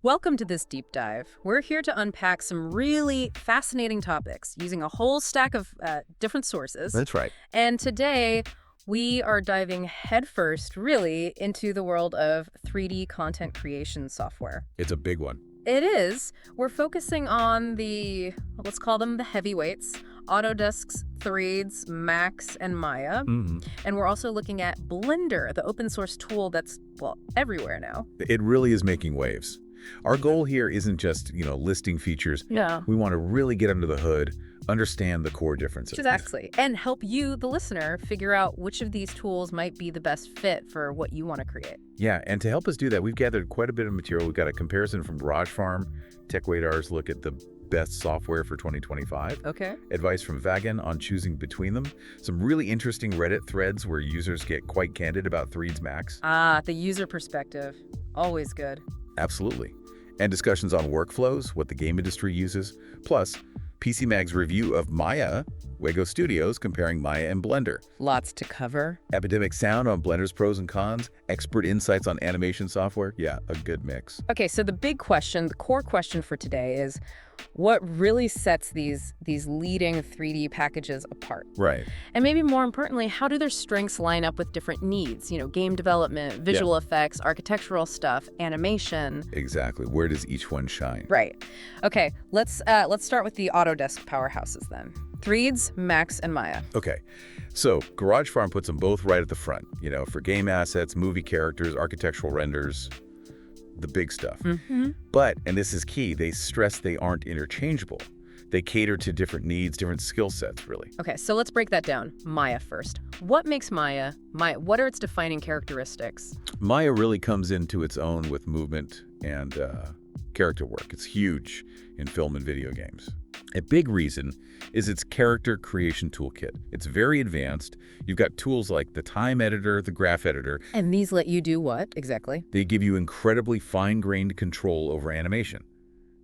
Welcome to this deep dive. We're here to unpack some really fascinating topics using a whole stack of different sources. That's right. And today we are diving headfirst, really, into the world of 3D content creation software. It's a big one. It is. We're focusing on let's call them the heavyweights, Autodesk's Threads, Max, and Maya. And we're also looking at Blender, the open source tool that's, well, everywhere now. It really is making waves. Our goal here isn't just, listing features. Yeah. We want to really get under the hood, understand the core differences. Exactly. And help you, the listener, figure out which of these tools might be the best fit for what you want to create. Yeah, and to help us do that, we've gathered quite a bit of material. We've got a comparison from Garage Farm, Tech Radar's look at the best software for 2025. Okay. Advice from Vagan on choosing between them. Some really interesting Reddit threads where users get quite candid about Threads Max. Ah, the user perspective. Always good. Absolutely. And discussions on workflows, what the game industry uses, plus PC Mag's review of Maya, Wego Studios comparing Maya and Blender. Lots to cover. Epidemic sound on Blender's pros and cons, expert insights on animation software. Yeah, a good mix. Okay, so the big question, the core question for today is, what really sets these leading 3D packages apart? Right. And maybe more importantly, how do their strengths line up with different needs? Game development, visual effects, architectural stuff, animation. Exactly. Where does each one shine? Right. Okay, let's start with the Autodesk powerhouses then. Threads, Max, and Maya. Okay. So Garage Farm puts them both right at the front, for game assets, movie characters, architectural renders, the big stuff. But, and this is key, they stress they aren't interchangeable. They cater to different needs, different skill sets, really. Okay, so let's break that down. Maya first. What makes Maya? What are its defining characteristics? Maya really comes into its own with movement and character work. It's huge in film and video games. A big reason is its character creation toolkit. It's very advanced. You've got tools like the time editor, the graph editor. And these let you do what, exactly? They give you incredibly fine-grained control over animation.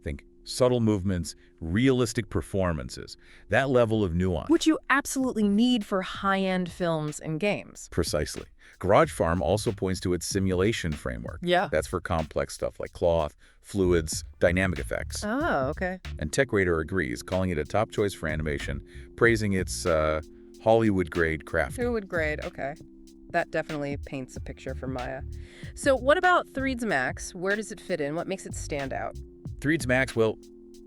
Think subtle movements, realistic performances, that level of nuance. Which you absolutely need for high-end films and games. Precisely. Garage Farm also points to its simulation framework. Yeah. That's for complex stuff like cloth, fluids, dynamic effects. Oh, okay. And Tech Radar agrees, calling it a top choice for animation, praising its Hollywood-grade craft. Hollywood grade, okay. That definitely paints a picture for Maya. So what about Threads Max? Where does it fit in? What makes it stand out? Threads Max, well,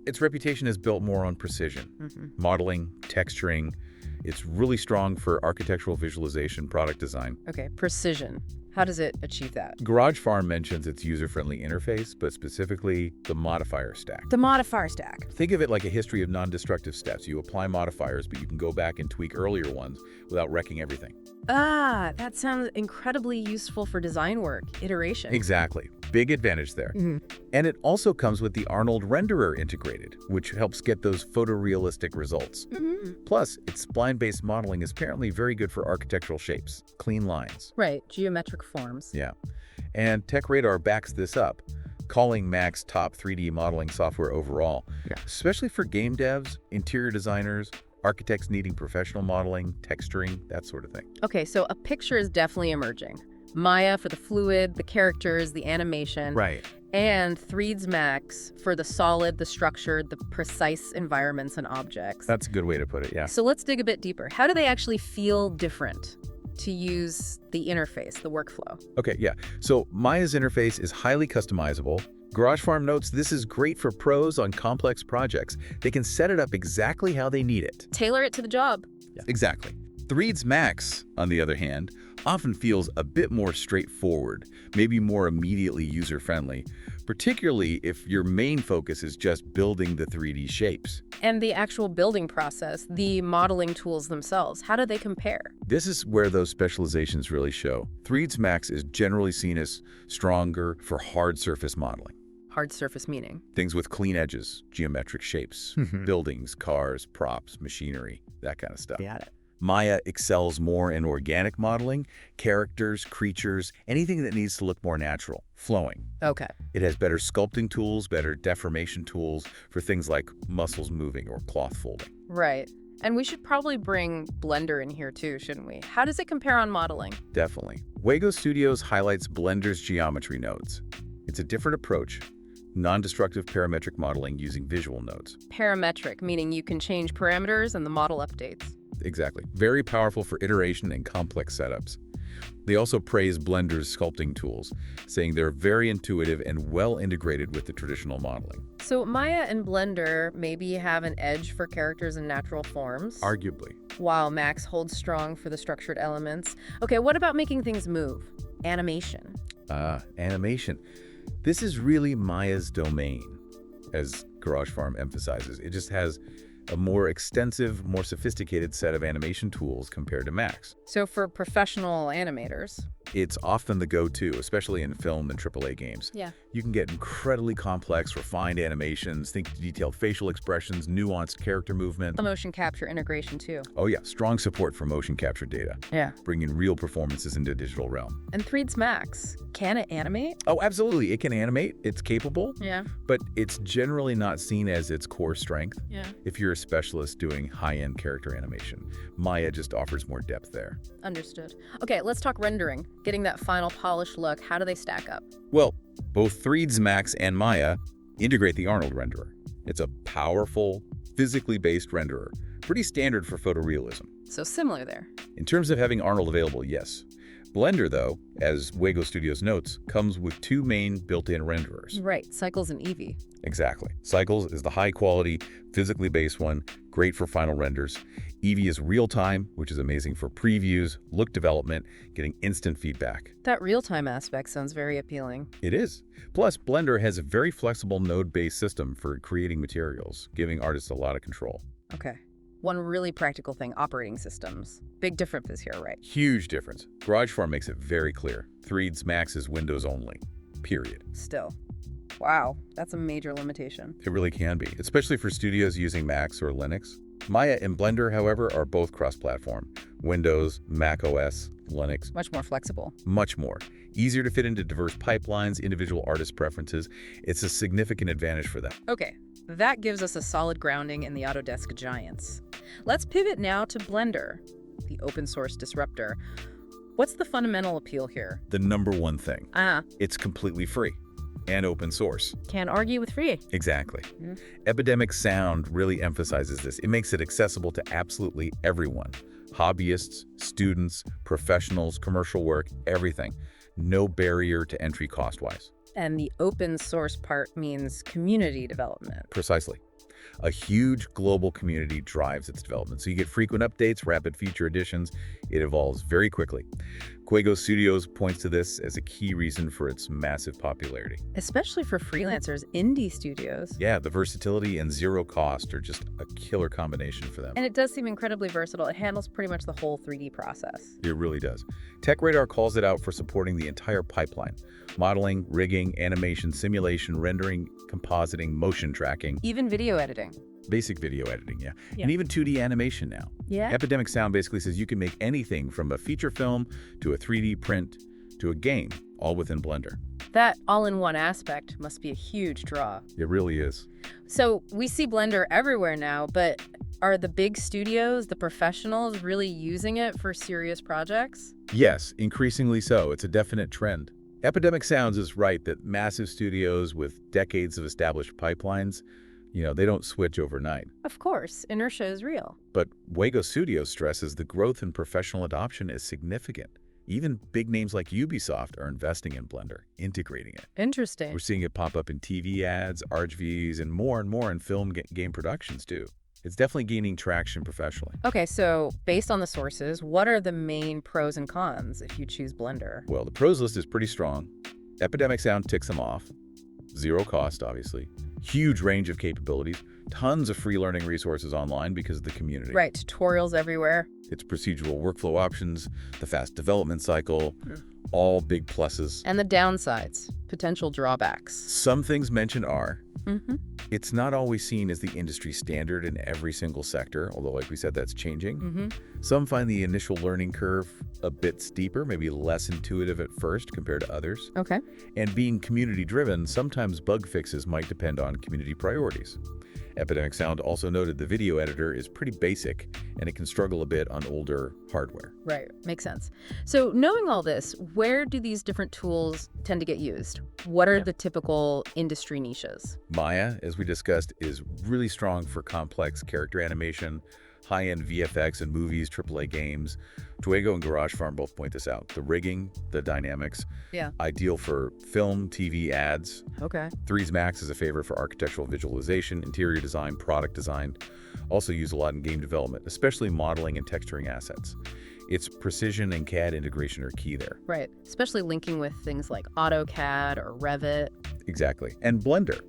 its reputation is built more on precision, modeling, texturing. It's really strong for architectural visualization, product design. Okay, precision. How does it achieve that? Garage Farm mentions its user-friendly interface, but specifically the modifier stack. The modifier stack. Think of it like a history of non-destructive steps. You apply modifiers, but you can go back and tweak earlier ones without wrecking everything. Ah, that sounds incredibly useful for design work, iteration. Exactly. Big advantage there. And it also comes with the Arnold renderer integrated, which helps get those photorealistic results. Plus, its spline-based modeling is apparently very good for architectural shapes, clean lines. Right, geometric forms. Yeah. And Tech Radar backs this up, calling Max top 3D modeling software overall, especially for game devs, interior designers, architects needing professional modeling, texturing, that sort of thing. Okay, so a picture is definitely emerging. Maya for the fluid, the characters, the animation. Right. And Threads Max for the solid, the structured, the precise environments and objects. That's a good way to put it, yeah. So let's dig a bit deeper. How do they actually feel different to use the interface, the workflow? Okay, yeah. So Maya's interface is highly customizable. Garage Farm notes this is great for pros on complex projects. They can set it up exactly how they need it. Tailor it to the job. Yeah. Exactly. Threads Max, on the other hand, often feels a bit more straightforward, maybe more immediately user-friendly, particularly if your main focus is just building the 3D shapes. And the actual building process, the modeling tools themselves, how do they compare? This is where those specializations really show. Threads Max is generally seen as stronger for hard surface modeling. Hard surface meaning? Things with clean edges, geometric shapes, buildings, cars, props, machinery, that kind of stuff. Got it. Maya excels more in organic modeling, characters, creatures, anything that needs to look more natural, flowing. Okay. It has better sculpting tools, better deformation tools for things like muscles moving or cloth folding. Right. And we should probably bring Blender in here too, shouldn't we? How does it compare on modeling? Definitely. Wego Studios highlights Blender's geometry nodes. It's a different approach, Non-destructive parametric modeling using visual nodes. Parametric, meaning you can change parameters and the model updates. Exactly. Very powerful for iteration and complex setups. They also praise Blender's sculpting tools, saying they're very intuitive and well integrated with the traditional modeling. So Maya and Blender maybe have an edge for characters and natural forms, Arguably. while Max holds strong for the structured elements. Okay, what about making things move? Animation. Animation. This is really Maya's domain, as GarageFarm emphasizes. It just has a more extensive, more sophisticated set of animation tools compared to Max. So for professional animators. It's often the go-to, especially in film and AAA games. Yeah. You can get incredibly complex, refined animations, think detailed facial expressions, nuanced character movement. The motion capture integration too. Oh yeah, strong support for motion capture data, Yeah. bringing real performances into a digital realm. And 3ds Max, can it animate? Oh, absolutely. It can animate. It's capable, Yeah. but it's generally not seen as its core strength. Yeah. If you're a specialist doing high-end character animation, Maya just offers more depth there. Understood. Okay, let's talk rendering. Getting that final polished look, how do they stack up? Well, both 3ds Max and Maya integrate the Arnold renderer. It's a powerful, physically based renderer, pretty standard for photorealism. So similar there. In terms of having Arnold available, yes. Blender, though, as Wego Studios notes, comes with two main built-in renderers. Right, Cycles and Eevee. Exactly. Cycles is the high-quality, physically based one, great for final renders. Eevee is real-time, which is amazing for previews, look development, getting instant feedback. That real-time aspect sounds very appealing. It is. Plus, Blender has a very flexible node-based system for creating materials, giving artists a lot of control. Okay. One really practical thing, operating systems. Big differences here, right? Huge difference. GarageFarm makes it very clear. 3ds Max is Windows only. Period. Still. Wow, that's a major limitation. It really can be, especially for studios using Macs or Linux. Maya and Blender, however, are both cross-platform. Windows, Mac OS, Linux. Much more flexible. Much more. Easier to fit into diverse pipelines, individual artist preferences. It's a significant advantage for them. Okay, that gives us a solid grounding in the Autodesk giants. Let's pivot now to Blender, the open source disruptor. What's the fundamental appeal here? The number one thing. Ah, It's completely free and open source. can't argue with free. Exactly. Yeah. Epidemic Sound really emphasizes this. It makes it accessible to absolutely everyone. Hobbyists, students, professionals, commercial work, everything. No barrier to entry cost-wise. And the open source part means community development. Precisely. A huge global community drives its development. So you get frequent updates, rapid feature additions. It evolves very quickly. Wego Studios points to this as a key reason for its massive popularity. Especially for freelancers, indie studios. Yeah, the versatility and zero cost are just a killer combination for them. And it does seem incredibly versatile. It handles pretty much the whole 3D process. It really does. TechRadar calls it out for supporting the entire pipeline. Modeling, rigging, animation, simulation, rendering, compositing, motion tracking. Even video editing. Basic video editing, yeah. Yeah. And even 2D animation now. Yeah. Epidemic Sound basically says you can make anything from a feature film to a 3D print to a game, all within Blender. That all-in-one aspect must be a huge draw. It really is. So we see Blender everywhere now, but are the big studios, the professionals, really using it for serious projects? Yes, increasingly so. It's a definite trend. Epidemic Sounds is right that massive studios with decades of established pipelines, they don't switch overnight. Of course, inertia is real. But Wego Studios stresses the growth in professional adoption is significant. Even big names like Ubisoft are investing in Blender, integrating it. Interesting. We're seeing it pop up in TV ads, RGVs, and more in film game productions too. It's definitely gaining traction professionally. Okay, so based on the sources, what are the main pros and cons if you choose Blender? Well, the pros list is pretty strong. Epidemic Sound ticks them off. Zero cost, obviously. Huge range of capabilities. Tons of free learning resources online because of the community. Right, tutorials everywhere. Its procedural workflow options, the fast development cycle, all big pluses. And the downsides, potential drawbacks. Some things mentioned are, Mm-hmm. it's not always seen as the industry standard in every single sector, although like we said, that's changing. Mm-hmm. Some find the initial learning curve a bit steeper, maybe less intuitive at first compared to others. Okay. And being community-driven, sometimes bug fixes might depend on community priorities. Epidemic Sound also noted the video editor is pretty basic, and it can struggle a bit on older hardware. Right, makes sense. So knowing all this, where do these different tools tend to get used? What are the typical industry niches? Maya, as we discussed, is really strong for complex character animation, high-end VFX and movies, AAA games. Fuego and Garage Farm both point this out. The rigging, the dynamics, ideal for film, TV, ads. Okay. 3ds Max is a favorite for architectural visualization, interior design, product design. Also used a lot in game development, especially modeling and texturing assets. Its precision and CAD integration are key there. Right, especially linking with things like AutoCAD or Revit. Exactly. And Blender.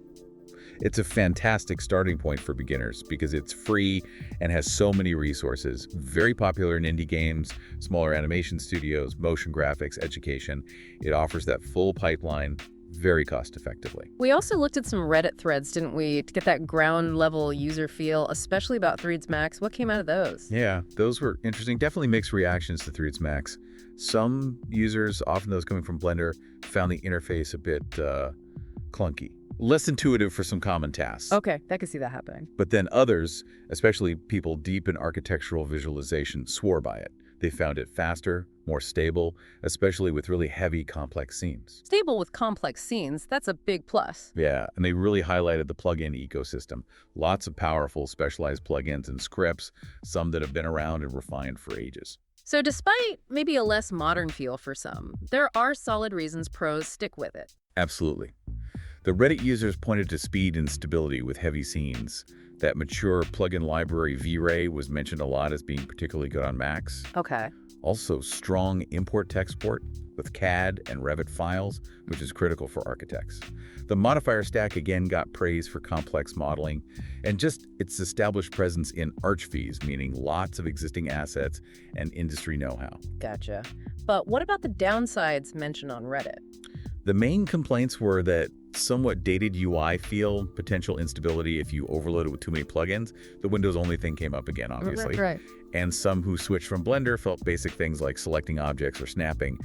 It's a fantastic starting point for beginners because it's free and has so many resources. Very popular in indie games, smaller animation studios, motion graphics, education. It offers that full pipeline very cost effectively. We also looked at some Reddit threads, didn't we, to get that ground level user feel, especially about 3ds Max. What came out of those? Yeah, those were interesting. Definitely mixed reactions to 3ds Max. Some users, often those coming from Blender, found the interface a bit clunky. Less intuitive for some common tasks. Okay, I could see that happening. But then others, especially people deep in architectural visualization, swore by it. They found it faster, more stable, especially with really heavy, complex scenes. Stable with complex scenes, that's a big plus. Yeah, and they really highlighted the plugin ecosystem. Lots of powerful, specialized plugins and scripts, some that have been around and refined for ages. So despite maybe a less modern feel for some, there are solid reasons pros stick with it. Absolutely. The Reddit users pointed to speed and stability with heavy scenes. That mature plugin library V-Ray was mentioned a lot as being particularly good on Macs. Okay. Also, strong import-export with CAD and Revit files, which is critical for architects. The modifier stack again got praise for complex modeling, and just its established presence in arch fees, meaning lots of existing assets and industry know-how. Gotcha. But what about the downsides mentioned on Reddit? The main complaints were that somewhat dated UI feel, potential instability if you overload it with too many plugins. The Windows-only thing came up again, obviously. Right. And some who switched from Blender felt basic things like selecting objects or snapping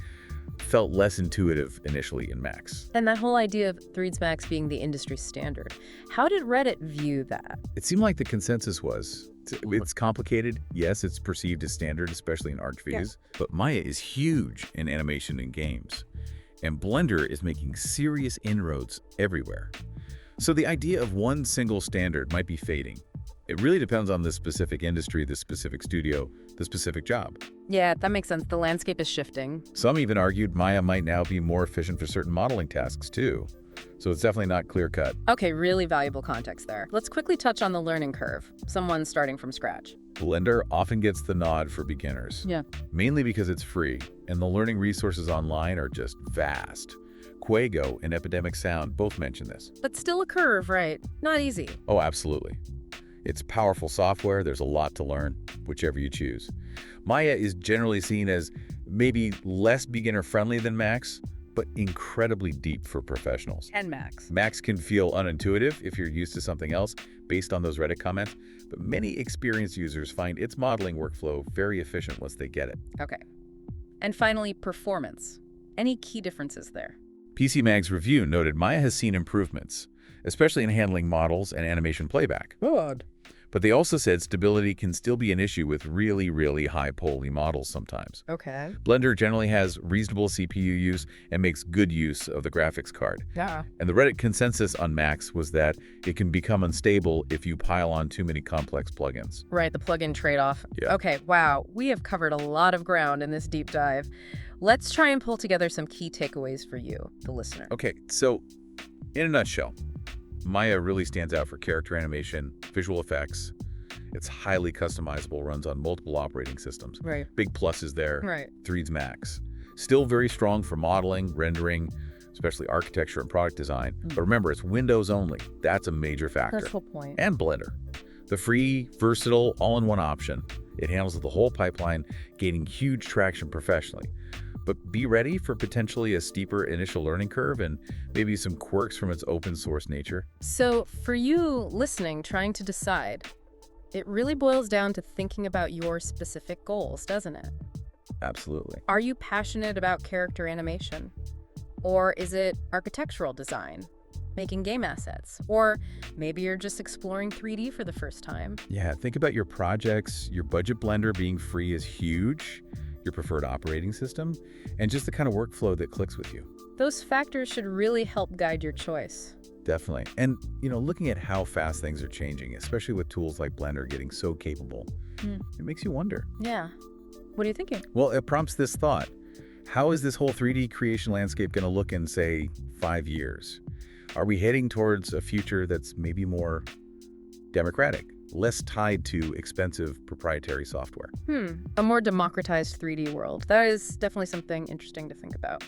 felt less intuitive initially in Macs. And that whole idea of 3ds Max being the industry standard, how did Reddit view that? It seemed like the consensus was, it's complicated. Yes, it's perceived as standard, especially in arch views. But Maya is huge in animation and games. And Blender is making serious inroads everywhere. So the idea of one single standard might be fading. It really depends on the specific industry, the specific studio, the specific job. Yeah, that makes sense. The landscape is shifting. Some even argued Maya might now be more efficient for certain modeling tasks too. So it's definitely not clear-cut. Okay, really valuable context there. Let's quickly touch on the learning curve. Someone starting from scratch. Blender often gets the nod for beginners. Yeah. Mainly because it's free, and the learning resources online are just vast. Fuego and Epidemic Sound both mention this. But still a curve, right? Not easy. Oh, absolutely. It's powerful software. There's a lot to learn, whichever you choose. Maya is generally seen as maybe less beginner-friendly than Max, but incredibly deep for professionals. And Max. Max can feel unintuitive if you're used to something else, based on those Reddit comments, but many experienced users find its modeling workflow very efficient once they get it. Okay. And finally, performance. Any key differences there? PC Mag's review noted Maya has seen improvements, especially in handling models and animation playback. Good. But they also said stability can still be an issue with really, really high poly models sometimes. Okay. Blender generally has reasonable CPU use and makes good use of the graphics card. Yeah. And the Reddit consensus on Macs was that it can become unstable if you pile on too many complex plugins. Right, the plugin trade-off. Yeah. Okay, wow. We have covered a lot of ground in this deep dive. Let's try and pull together some key takeaways for you, the listener. Okay, so in a nutshell, Maya really stands out for character animation, visual effects. It's highly customizable, runs on multiple operating systems. Right. Big pluses there. Right. 3ds Max. Still very strong for modeling, rendering, especially architecture and product design. But remember, it's Windows only. That's a major factor. That's the point. And Blender. The free, versatile, all-in-one option. It handles the whole pipeline, gaining huge traction professionally. But be ready for potentially a steeper initial learning curve and maybe some quirks from its open source nature. So for you listening, trying to decide, it really boils down to thinking about your specific goals, doesn't it? Absolutely. Are you passionate about character animation? Or is it architectural design? making game assets. Or maybe you're just exploring 3D for the first time. Yeah, think about your projects. Your budget Blender being free is huge, your preferred operating system, and just the kind of workflow that clicks with you. Those factors should really help guide your choice. Definitely. And, looking at how fast things are changing, especially with tools like Blender getting so capable, it makes you wonder. Yeah. What are you thinking? Well, it prompts this thought. How is this whole 3D creation landscape going to look in, say, 5 years? Are we heading towards a future that's maybe more democratic, less tied to expensive proprietary software? A more democratized 3D world. That is definitely something interesting to think about.